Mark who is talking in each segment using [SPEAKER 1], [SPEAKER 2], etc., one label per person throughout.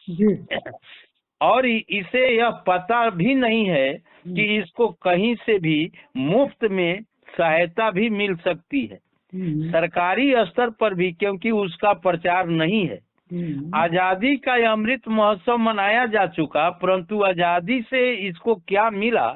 [SPEAKER 1] जी।
[SPEAKER 2] और इसे यह पता भी नहीं है कि इसको कहीं से भी मुफ्त में सहायता भी मिल सकती है, सरकारी स्तर पर भी, क्योंकि उसका प्रचार नहीं है। आजादी का यह अमृत महोत्सव मनाया जा चुका, परंतु आजादी से इसको क्या मिला?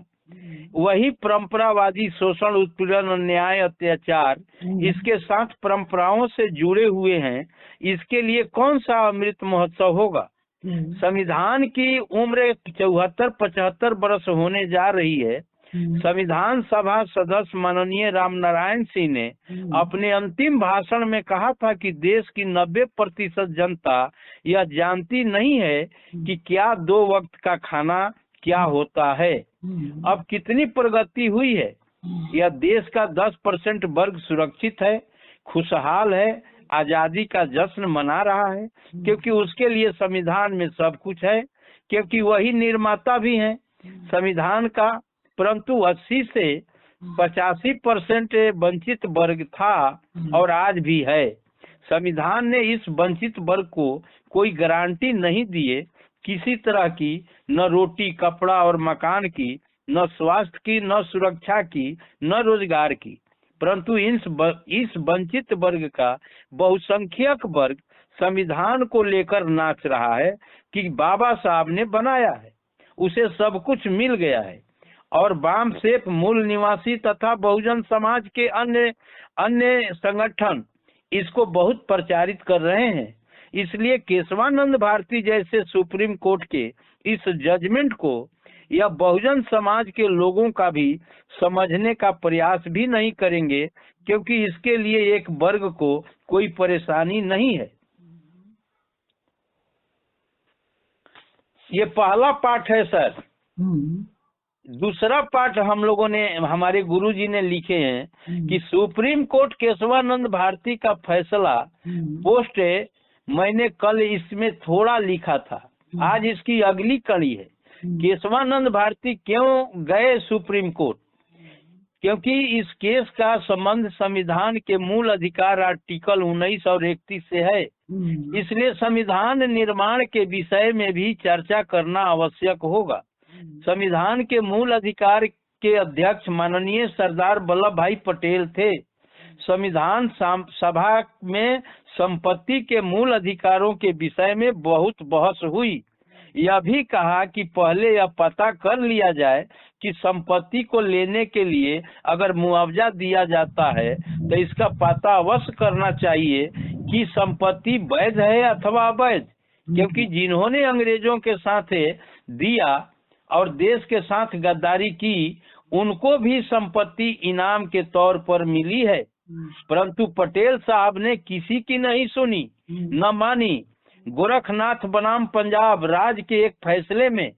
[SPEAKER 2] वही परंपरावादी शोषण, उत्पीड़न, अन्याय, अत्याचार इसके साथ परंपराओं से जुड़े हुए हैं। इसके लिए कौन सा अमृत महोत्सव होगा? संविधान की उम्र 74-75 वर्ष होने जा रही है। संविधान सभा सदस्य माननीय रामनारायण सिंह ने अपने अंतिम भाषण में कहा था कि देश की 90% जनता यह जानती नहीं है कि क्या 2 वक्त का खाना क्या होता है। अब कितनी प्रगति हुई है? यह देश का 10% वर्ग सुरक्षित है, खुशहाल है, आजादी का जश्न मना रहा है, क्योंकि उसके लिए संविधान में सब कुछ है, क्योंकि वही निर्माता भी हैं संविधान का। परंतु 80 से 85% वंचित वर्ग था और आज भी है। संविधान ने इस वंचित वर्ग को कोई गारंटी नहीं दिए किसी तरह की, न रोटी, कपड़ा और मकान की, न स्वास्थ्य की, न सुरक्षा की, न रोजगार की। परंतु इस वंचित वर्ग का बहुसंख्यक वर्ग संविधान को लेकर नाच रहा है कि बाबा साहब ने बनाया है, उसे सब कुछ मिल गया है। और वामसेप, मूल निवासी तथा बहुजन समाज के अन्य संगठन इसको बहुत प्रचारित कर रहे हैं। इसलिए केशवानंद भारती जैसे सुप्रीम कोर्ट के इस जजमेंट को या बहुजन समाज के लोगों का भी समझने का प्रयास भी नहीं करेंगे, क्योंकि इसके लिए एक वर्ग को कोई परेशानी नहीं है। ये पहला पाठ है सर। दूसरा पाठ हम लोगों ने, हमारे गुरुजी ने लिखे हैं कि सुप्रीम कोर्ट केशवानंद भारती का फैसला पोस्ट मैंने कल इसमें थोड़ा लिखा था, आज इसकी अगली कड़ी है। केशवानंद भारती क्यों गए सुप्रीम कोर्ट? क्योंकि इस केस का संबंध संविधान के मूल अधिकार आर्टिकल 19 और 31 से है। इसलिए संविधान निर्माण के विषय में भी चर्चा करना आवश्यक होगा। संविधान के मूल अधिकार के अध्यक्ष माननीय सरदार वल्लभ भाई पटेल थे। संविधान सभा में संपत्ति के मूल अधिकारों के विषय में बहुत बहस हुई। यह भी कहा कि पहले यह पता कर लिया जाए कि संपत्ति को लेने के लिए अगर मुआवजा दिया जाता है तो इसका पता अवश्य करना चाहिए कि संपत्ति वैध है अथवा अवैध, क्योंकि जिन्होंने अंग्रेजों के साथ दिया और देश के साथ गद्दारी की, उनको भी संपत्ति इनाम के तौर पर मिली है। परंतु पटेल साहब ने किसी की नहीं सुनी, न मानी। गोरखनाथ बनाम पंजाब राज्य के एक फैसले में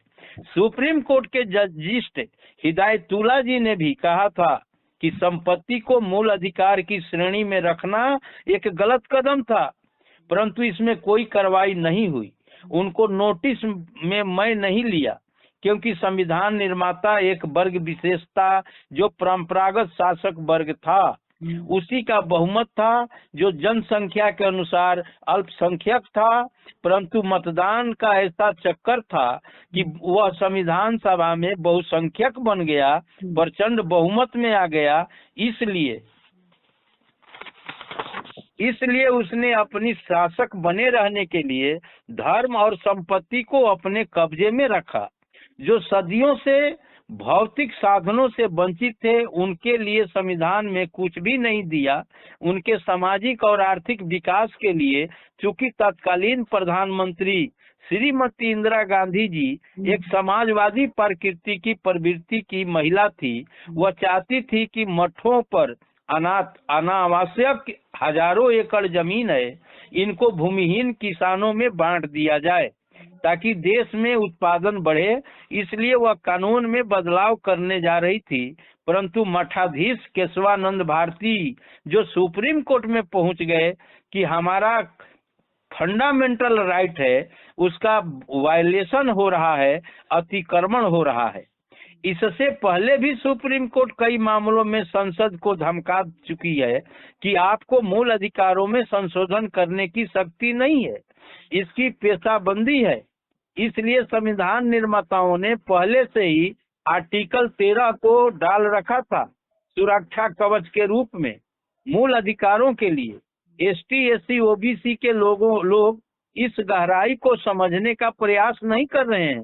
[SPEAKER 2] सुप्रीम कोर्ट के जस्टिस हिदायतुल्ला जी ने भी कहा था कि संपत्ति को मूल अधिकार की श्रेणी में रखना एक गलत कदम था, परंतु इसमें कोई कार्रवाई नहीं हुई। उनको नोटिस में मैं नहीं लिया, क्योंकि संविधान निर्माता एक वर्ग विशेषता जो परंपरागत शासक वर्ग था, उसी का बहुमत था, जो जनसंख्या के अनुसार अल्पसंख्यक था। परंतु मतदान का ऐसा चक्कर था कि वह संविधान सभा में बहुसंख्यक बन गया, प्रचंड बहुमत में आ गया। इसलिए उसने अपनी शासक बने रहने के लिए धर्म और संपत्ति को अपने कब्जे में रखा। जो सदियों से भौतिक साधनों से वंचित थे, उनके लिए संविधान में कुछ भी नहीं दिया। उनके सामाजिक और आर्थिक विकास के लिए, चूंकि तत्कालीन प्रधानमंत्री श्रीमती इंदिरा गांधी जी एक समाजवादी प्रवृत्ति की महिला थी, वह चाहती थी कि मठों पर अनावश्यक हजारों एकड़ जमीन है, इनको भूमिहीन किसानों में बांट दिया जाए ताकि देश में उत्पादन बढ़े। इसलिए वह कानून में बदलाव करने जा रही थी। परंतु मठाधीश केशवानंद भारती जो सुप्रीम कोर्ट में पहुंच गए कि हमारा फंडामेंटल राइट है, उसका वायलेशन हो रहा है, अतिक्रमण हो रहा है। इससे पहले भी सुप्रीम कोर्ट कई मामलों में संसद को धमका चुकी है कि आपको मूल अधिकारों में संशोधन करने की शक्ति नहीं है, इसकी पेशाबंदी है। इसलिए संविधान निर्माताओं ने पहले से ही आर्टिकल 13 को डाल रखा था सुरक्षा कवच के रूप में मूल अधिकारों के लिए। एसटी, एससी, ओबीसी के लोग इस गहराई को समझने का प्रयास नहीं कर रहे हैं,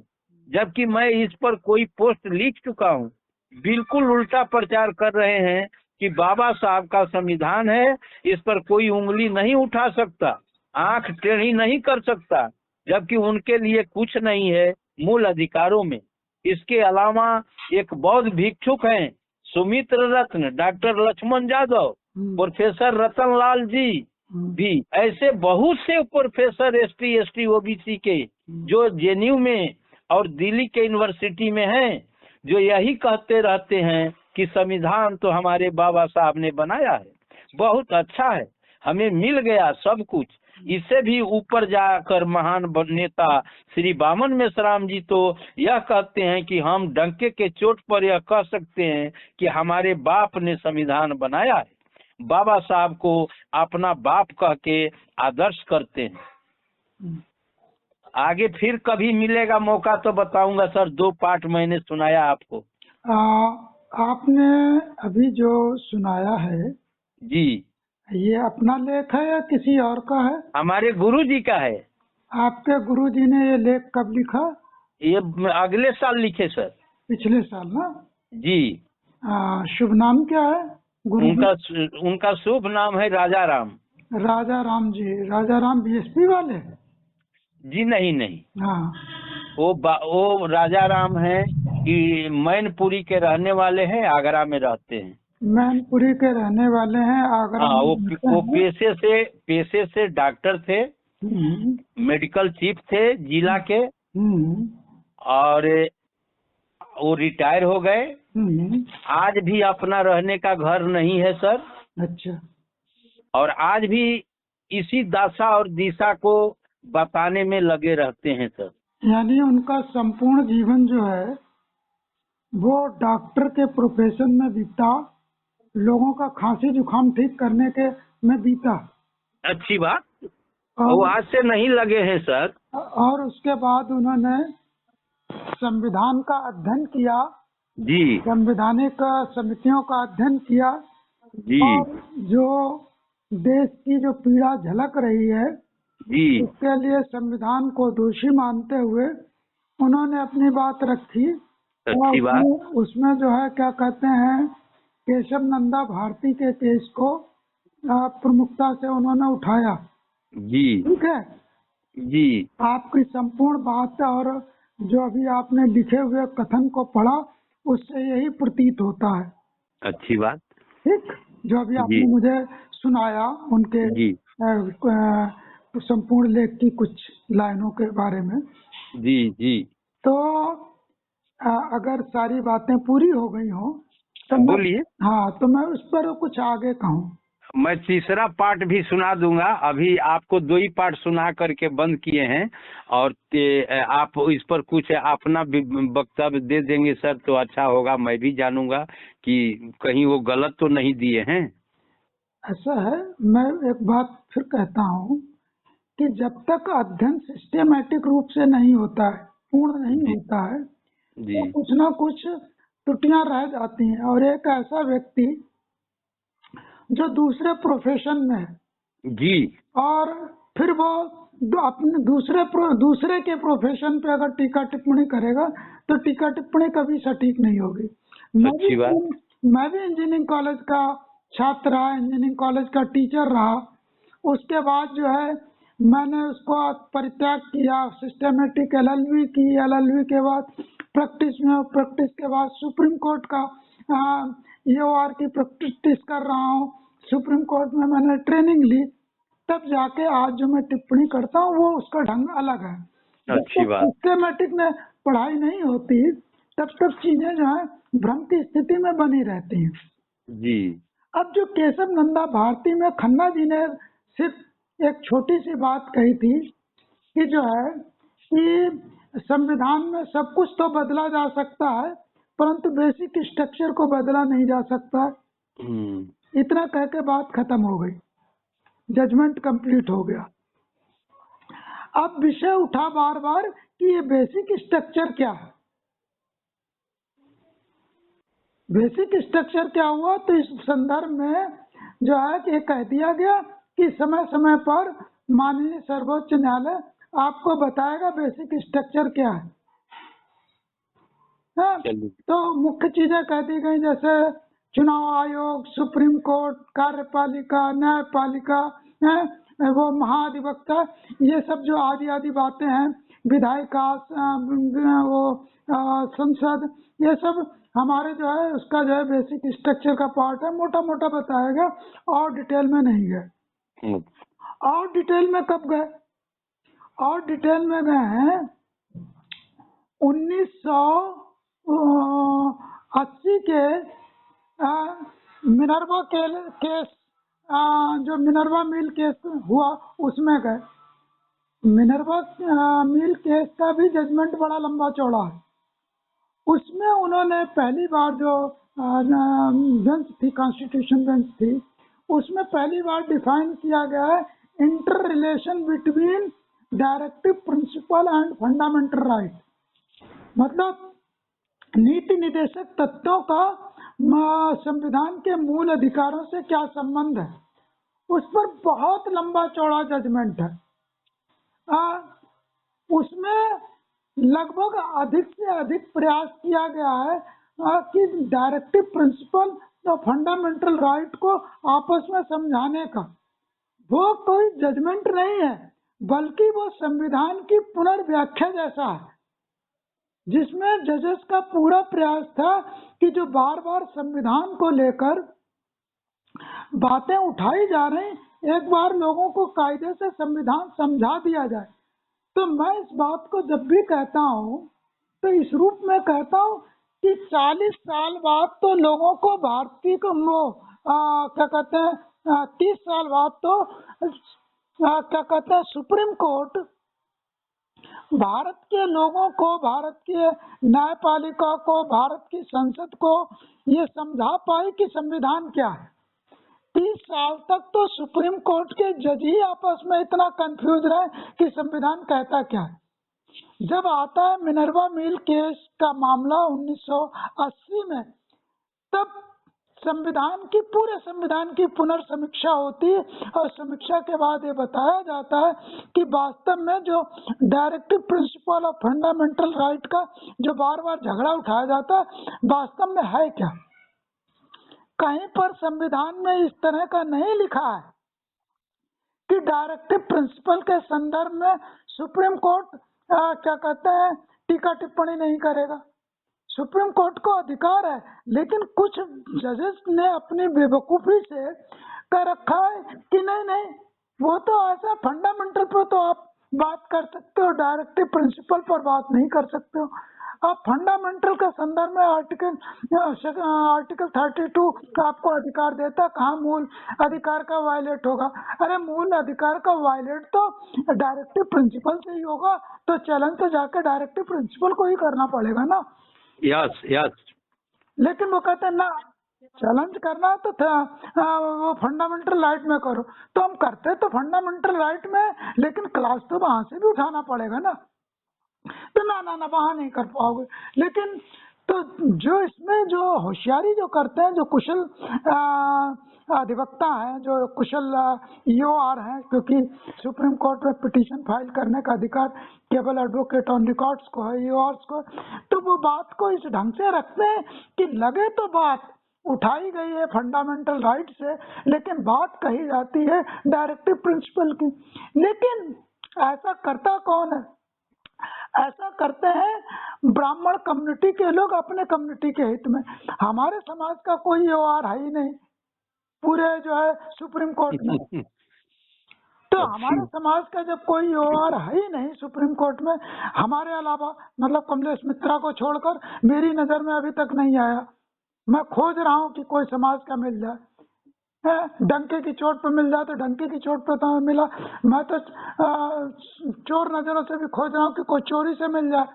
[SPEAKER 2] जबकि मैं इस पर कोई पोस्ट लिख चुका हूँ। बिल्कुल उल्टा प्रचार कर रहे हैं कि बाबा साहब का संविधान है, इस पर कोई उंगली नहीं उठा सकता, आंख टेढ़ी नहीं कर सकता, जबकि उनके लिए कुछ नहीं है मूल अधिकारों में। इसके अलावा एक बौद्ध भिक्षुक हैं सुमित्र रत्न, डॉक्टर लक्ष्मण यादव, प्रोफेसर रतन लाल जी भी, ऐसे बहुत से प्रोफेसर एसटी, एसटी, ओबीसी के जो जेएनयू में और दिल्ली के यूनिवर्सिटी में हैं, जो यही कहते रहते हैं कि संविधान तो हमारे बाबा साहब ने बनाया है, बहुत अच्छा है, हमें मिल गया सब कुछ। इससे भी ऊपर जाकर महान नेता श्री वामन मेश्राम जी तो यह कहते हैं कि हम डंके के चोट पर यह कह सकते हैं कि हमारे बाप ने संविधान बनाया है। बाबा साहब को अपना बाप कह के आदर्श करते हैं। आगे फिर कभी मिलेगा मौका तो बताऊंगा सर, 2 पार्ट मैंने सुनाया आपको।
[SPEAKER 1] आपने अभी जो सुनाया है
[SPEAKER 2] जी,
[SPEAKER 1] ये अपना लेख है या किसी और का है?
[SPEAKER 2] हमारे गुरु जी का है।
[SPEAKER 1] आपके गुरु जी ने ये लेख कब लिखा?
[SPEAKER 2] ये अगले साल लिखे सर।
[SPEAKER 1] पिछले साल ना?
[SPEAKER 2] जी।
[SPEAKER 1] शुभ नाम क्या है गुरु?
[SPEAKER 2] उनका शुभ नाम है राजा राम।
[SPEAKER 1] राजा राम जी, राजा राम बीएसपी वाले?
[SPEAKER 2] जी नहीं।
[SPEAKER 1] हाँ,
[SPEAKER 2] वो राजा राम है कि मैनपुरी के रहने वाले हैं, आगरा में रहते हैं।
[SPEAKER 1] मैनपुरी के रहने वाले हैं, आगरा।
[SPEAKER 2] हाँ, वो पेशे से डॉक्टर थे, मेडिकल चीफ थे जिला के, और वो रिटायर हो गए। आज भी अपना रहने का घर नहीं है सर।
[SPEAKER 1] अच्छा।
[SPEAKER 2] और आज भी इसी दशा और दिशा को बताने में लगे रहते हैं सर।
[SPEAKER 1] यानी उनका संपूर्ण जीवन जो है वो डॉक्टर के प्रोफेशन में बीता, लोगों का खांसी जुकाम ठीक करने के में बीता।
[SPEAKER 2] अच्छी बात। वो आज से नहीं लगे हैं सर।
[SPEAKER 1] और उसके बाद उन्होंने संविधान का अध्ययन किया
[SPEAKER 2] जी,
[SPEAKER 1] संवैधानिक समितियों का अध्ययन किया
[SPEAKER 2] जी,
[SPEAKER 1] और जो देश की जो पीड़ा झलक रही है
[SPEAKER 2] जी,
[SPEAKER 1] उसके लिए संविधान को दोषी मानते हुए उन्होंने अपनी बात रखी।
[SPEAKER 2] अच्छी बात।
[SPEAKER 1] उसमें जो है क्या कहते हैं, केशव नंदा भारती के केस को प्रमुखता से उन्होंने उठाया।
[SPEAKER 2] जी,
[SPEAKER 1] ठीक है
[SPEAKER 2] जी,
[SPEAKER 1] आपकी संपूर्ण बात और जो अभी आपने लिखे हुए कथन को पढ़ा उससे यही प्रतीत होता है।
[SPEAKER 2] अच्छी बात।
[SPEAKER 1] ठीक, जो अभी आपने मुझे सुनाया उनके संपूर्ण लेख की कुछ लाइनों के बारे में।
[SPEAKER 2] जी।
[SPEAKER 1] तो अगर सारी बातें पूरी हो गई हो तो
[SPEAKER 2] बोलिए।
[SPEAKER 1] हाँ, तो मैं उस पर कुछ आगे कहूँ।
[SPEAKER 2] मैं तीसरा पार्ट भी सुना दूंगा। अभी आपको 2 ही पार्ट सुना करके बंद किए हैं, और आप इस पर कुछ अपना वक्तव्य दे देंगे सर तो अच्छा होगा। मैं भी जानूंगा कि कहीं वो गलत तो नहीं दिए हैं।
[SPEAKER 1] ऐसा है, मैं एक बात फिर कहता हूँ कि जब तक अध्ययन सिस्टेमेटिक रूप से नहीं होता है, पूर्ण नहीं होता है, तो कुछ ना कुछ त्रुटियां रह जाती हैं। और एक ऐसा व्यक्ति जो दूसरे प्रोफेशन में है
[SPEAKER 2] जी, और
[SPEAKER 1] फिर वो अपने दूसरे के प्रोफेशन पे अगर टीका टिप्पणी करेगा तो टीका टिप्पणी कभी सटीक नहीं होगी। मैं भी इंजीनियरिंग कॉलेज का छात्र रहा, इंजीनियरिंग कॉलेज का टीचर रहा। उसके बाद जो है मैंने उसको परित्याग किया, सिस्टेमेटिक एलएलबी की, एलएलबी के बाद प्रैक्टिस में, प्रैक्टिस के बाद सुप्रीम कोर्ट का ईओआर की प्रैक्टिस कर रहा हूँ। सुप्रीम कोर्ट में मैंने ट्रेनिंग ली, तब जाके आज जो मैं टिप्पणी करता हूँ वो उसका ढंग अलग है।
[SPEAKER 2] अच्छी बात।
[SPEAKER 1] सिस्टेमेटिक में पढ़ाई नहीं होती तब तक चीजें जो है भ्रम की स्थिति में बनी रहती हैं।
[SPEAKER 2] जी।
[SPEAKER 1] अब जो केशव नंदा भारती में खन्ना जी ने सिर्फ एक छोटी सी बात कही थी कि जो है कि संविधान में सब कुछ तो बदला जा सकता है परंतु बेसिक स्ट्रक्चर को बदला नहीं जा सकता। इतना कह के बात खत्म हो गई, जजमेंट कंप्लीट हो गया। अब विषय उठा बार बार कि ये बेसिक स्ट्रक्चर क्या है। बेसिक स्ट्रक्चर क्या हुआ, तो इस संदर्भ में जो है कि कह दिया गया कि समय समय पर माननीय सर्वोच्च न्यायालय आपको बताएगा बेसिक स्ट्रक्चर क्या है। हाँ, तो मुख्य चीजें कह दी गई, जैसे चुनाव आयोग, सुप्रीम कोर्ट, कार्यपालिका, न्यायपालिका, वो महाधिवक्ता, ये सब जो आदि आदि बातें हैं, विधायिका, वो संसद, ये सब हमारे जो है उसका जो है बेसिक स्ट्रक्चर का पार्ट है। मोटा मोटा बताएगा और डिटेल में नहीं गए। और डिटेल में कब गए? और डिटेल में गए हैं 1980 के मिनर्वा केस, जो मिनर्वा मिल केस हुआ उसमें गए। मिनर्वा मिल केस का भी जजमेंट बड़ा लंबा चौड़ा है। उसमें उन्होंने पहली बार जो बेंच थी, कॉन्स्टिट्यूशन बेंच थी, उसमें पहली बार डिफाइन किया गया है inter relation between directive principle and fundamental right. मतलब नीति निदेशक तत्वों का संविधान के मूल अधिकारों से क्या संबंध है, उस पर बहुत लंबा चौड़ा जजमेंट है। उसमें लगभग अधिक से अधिक प्रयास किया गया है कि डायरेक्टिव प्रिंसिपल और फंडामेंटल राइट को आपस में समझाने का। वो कोई जजमेंट नहीं है, बल्कि वो संविधान की पुनर्व्याख्या जैसा है, जिसमें जजेस का पूरा प्रयास था कि जो बार बार संविधान को लेकर बातें उठाई जा रही, एक बार लोगों को कायदे से संविधान समझा दिया जाए। तो मैं इस बात को जब भी कहता हूँ तो इस रूप में कहता हूँ कि 40 साल बाद तो लोगों को भारतीय को क्या कहते हैं, 30 साल बाद तो क्या कहते हैं, सुप्रीम कोर्ट भारत के लोगों को, भारत के न्यायपालिका को, भारत की संसद को ये समझा पाई कि संविधान क्या है। 30 साल तक तो सुप्रीम कोर्ट के जज ही आपस में इतना कंफ्यूज रहे कि संविधान कहता क्या है। जब आता है मिनर्वा मिल केस का मामला 1980 में, तब संविधान की, पूरे संविधान की पुनर्समीक्षा होती है और समीक्षा के बाद ये बताया जाता है कि वास्तव में जो डायरेक्टिव प्रिंसिपल और फंडामेंटल राइट का जो बार बार झगड़ा उठाया जाता है, वास्तव में है क्या। कहीं पर संविधान में इस तरह का नहीं लिखा है कि डायरेक्टिव प्रिंसिपल के संदर्भ में सुप्रीम कोर्ट क्या कहते हैं, टीका टिप्पणी नहीं करेगा। सुप्रीम कोर्ट को अधिकार है, लेकिन कुछ जजेस ने अपनी बेवकूफी से कर रखा है कि नहीं नहीं, वो तो ऐसा फंडामेंटल पर तो आप बात कर सकते हो, डायरेक्टिव प्रिंसिपल पर बात नहीं कर सकते हो। आप फंडामेंटल के संदर्भ में आर्टिकल 32 आपको अधिकार देता, कहाँ मूल अधिकार का वायलेट होगा। अरे मूल अधिकार का वायलेट तो डायरेक्टिव प्रिंसिपल से ही होगा, तो चैलेंज तो जाकर डायरेक्टिव प्रिंसिपल को ही करना पड़ेगा ना।
[SPEAKER 2] Yes yes.
[SPEAKER 1] लेकिन वो कहते हैं ना, चैलेंज करना तो था वो फंडामेंटल राइट में करो। तो हम करते तो फंडामेंटल राइट में, लेकिन क्लास तो वहां से भी उठाना पड़ेगा ना। तो ना वहां नहीं कर पाओगे। लेकिन तो जो इसमें जो होशियारी जो करते हैं, जो कुशल अधिवक्ता हैं, जो कुशल EOR हैं, क्योंकि सुप्रीम कोर्ट में पिटीशन फाइल करने का अधिकार केवल एडवोकेट ऑन रिकॉर्ड्स को है, EORs को, तो वो बात को इस ढंग से रखते हैं कि लगे तो बात उठाई गई है फंडामेंटल राइट से, लेकिन बात कही जाती है डायरेक्टिव प्रिंसिपल की। लेकिन ऐसा करता कौन है? ऐसा करते हैं ब्राह्मण कम्युनिटी के लोग अपने कम्युनिटी के हित में। हमारे समाज का कोई EOR है ही नहीं पूरे जो है सुप्रीम कोर्ट में। तो हमारे समाज का जब कोई EOR है ही नहीं सुप्रीम कोर्ट में, हमारे अलावा, मतलब कमलेश मित्रा को छोड़कर मेरी नजर में अभी तक नहीं आया। मैं खोज रहा हूँ कि कोई समाज का मिल जाए, डंके की चोट पे मिल जाए तो डंके की चोट पे तो मिला। मैं तो चोर नजरों से भी खोज रहा हूँ कि कोई चोरी से मिल जाए,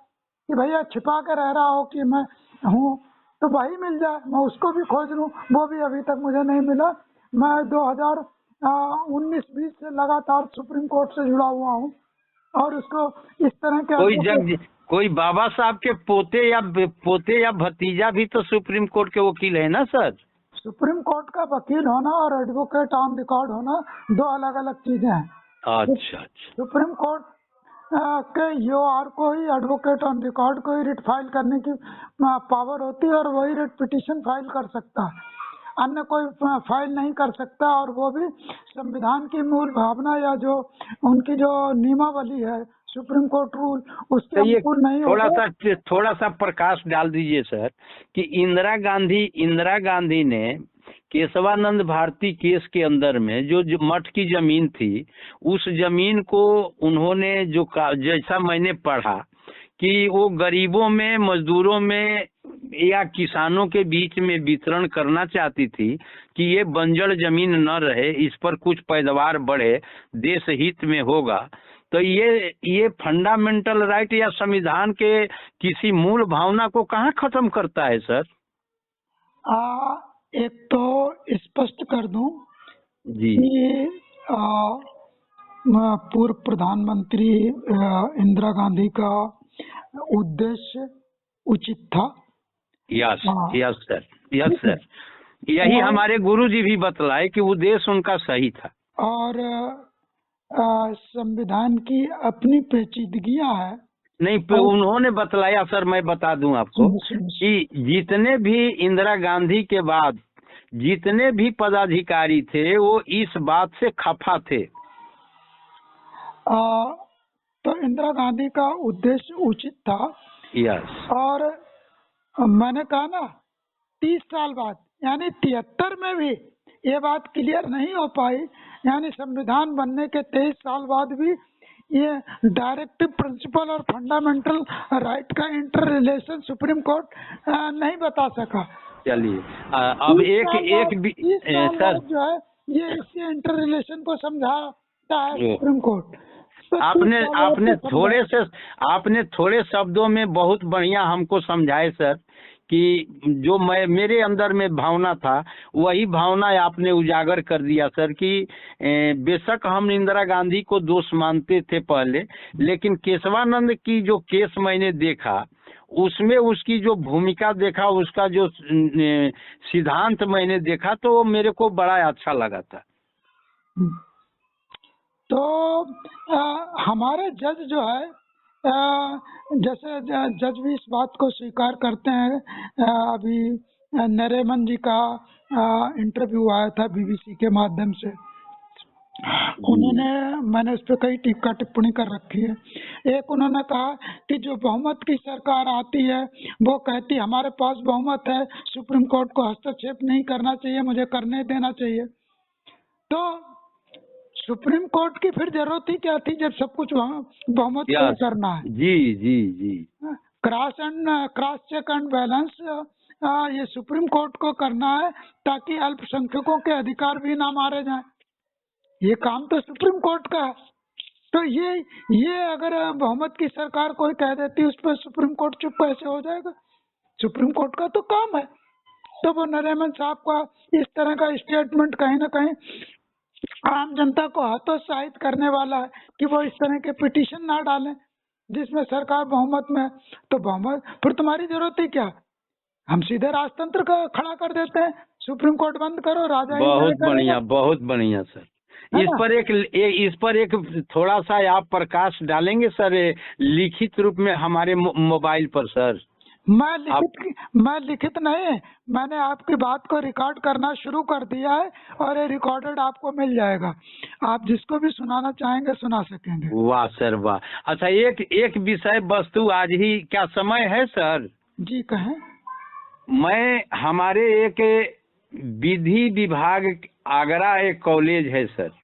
[SPEAKER 1] कि भैया छिपा के रह रहा हो कि मैं हूँ तो भाई मिल जाए, मैं उसको भी खोज लूँ। वो भी अभी तक मुझे नहीं मिला। मैं 2019-20 से लगातार सुप्रीम कोर्ट से जुड़ा हुआ हूँ। और उसको इस तरह के
[SPEAKER 2] कोई बाबा साहब के पोते या भतीजा भी तो सुप्रीम कोर्ट के वकील है ना सर।
[SPEAKER 1] सुप्रीम कोर्ट का वकील होना और एडवोकेट ऑन रिकॉर्ड होना दो अलग अलग चीजें हैं।
[SPEAKER 2] अच्छा।
[SPEAKER 1] सुप्रीम कोर्ट के यूआर को ही एडवोकेट ऑन रिकॉर्ड को ही रिट फाइल करने की पावर होती है और वही रिट पिटीशन फाइल कर सकता है, अन्य कोई फाइल नहीं कर सकता। और वो भी संविधान की मूल भावना या जो उनकी जो नियमावली है सुप्रीम कोर्ट रूल उसके अनुकूल नहीं।
[SPEAKER 2] थोड़ा सा प्रकाश डाल दीजिए सर कि इंदिरा गांधी ने केशवानंद भारती केस के अंदर में जो मठ की जमीन थी, उस जमीन को उन्होंने जैसा मैंने पढ़ा कि वो गरीबों में, मजदूरों में या किसानों के बीच में वितरण करना चाहती थी कि ये बंजर जमीन न रहे, इस पर कुछ पैदावार बढ़े, देश हित में होगा। तो ये फंडामेंटल राइट या संविधान के किसी मूल भावना को कहाँ खत्म करता है सर?
[SPEAKER 1] एक तो स्पष्ट कर दूं
[SPEAKER 2] जी
[SPEAKER 1] कि पूर्व प्रधानमंत्री इंदिरा गांधी का उद्देश्य उचित था।
[SPEAKER 2] यस सर, यही हमारे गुरुजी भी बतलाए कि उद्देश्य उनका सही था। और
[SPEAKER 1] संविधान की अपनी पेचीदगियां है।
[SPEAKER 2] नहीं, उन्होंने बतलाया सर, मैं बता दूं आपको कि जितने भी इंदिरा गांधी के बाद जितने भी पदाधिकारी थे वो इस बात से खफा थे।
[SPEAKER 1] तो इंदिरा गांधी का उद्देश्य उचित था।
[SPEAKER 2] यस।
[SPEAKER 1] और मैंने कहा ना 30 साल बाद यानी 73 में भी ये बात क्लियर नहीं हो पाई, यानी संविधान बनने के 23 साल बाद भी ये डायरेक्टिव प्रिंसिपल और फंडामेंटल राइट का इंटर रिलेशन सुप्रीम कोर्ट नहीं बता सका।
[SPEAKER 2] चलिए अब
[SPEAKER 1] सर जो है ये इसके इंटर रिलेशन को समझाता है सुप्रीम कोर्ट। तो
[SPEAKER 2] आपने थोड़े शब्दों में बहुत बढ़िया हमको समझाए सर कि जो मेरे अंदर में भावना था वही भावना आपने उजागर कर दिया सर कि बेशक हम इंदिरा गांधी को दोष मानते थे पहले, लेकिन केशवानंद की जो केस मैंने देखा उसमें उसकी जो भूमिका देखा, उसका जो सिद्धांत मैंने देखा तो वो मेरे को बड़ा अच्छा लगा था।
[SPEAKER 1] तो हमारे जज जो है जैसे जज भी इस बात को स्वीकार करते हैं। अभी नरेमन जी का इंटरव्यू आया था बीबीसी के माध्यम से, मैंने उस पर कई टीका टिप्पणी कर रखी है। एक उन्होंने कहा कि जो बहुमत की सरकार आती है वो कहती हमारे पास बहुमत है, सुप्रीम कोर्ट को हस्तक्षेप नहीं करना चाहिए, मुझे करने देना चाहिए। तो सुप्रीम कोर्ट की फिर जरूरत ही क्या थी जब सब कुछ वहाँ बहुमत को करना है।
[SPEAKER 2] जी
[SPEAKER 1] क्रॉस चेक एंड बैलेंस ये सुप्रीम कोर्ट को करना है ताकि अल्पसंख्यकों के अधिकार भी ना मारे जाएं। ये काम तो सुप्रीम कोर्ट का है। तो ये अगर बहुमत की सरकार कोई कह देती उस पर सुप्रीम कोर्ट चुप कैसे हो जाएगा? सुप्रीम कोर्ट का तो काम है। तो वो नरेमन साहब का इस तरह का स्टेटमेंट कहीं ना कहीं आम जनता को हतोत्साहित करने वाला है कि वो इस तरह के पिटीशन ना डालें जिसमें सरकार बहुमत में। तो बहुमत फिर तुम्हारी जरूरत है क्या? हम सीधे राजतंत्र का खड़ा कर देते हैं, सुप्रीम कोर्ट बंद करो, राजा।
[SPEAKER 2] बहुत बढ़िया सर। इस पर एक थोड़ा सा आप प्रकाश डालेंगे सर लिखित रूप में हमारे मोबाइल पर सर?
[SPEAKER 1] मैं लिखित नहीं, मैंने आपकी बात को रिकॉर्ड करना शुरू कर दिया है और ये रिकॉर्डेड आपको मिल जाएगा। आप जिसको भी सुनाना चाहेंगे सुना सकेंगे।
[SPEAKER 2] वाह सर वाह। अच्छा एक विषय वस्तु आज ही क्या समय है सर?
[SPEAKER 1] जी कहें।
[SPEAKER 2] मैं हमारे एक विधि विभाग आगरा एक कॉलेज है सर,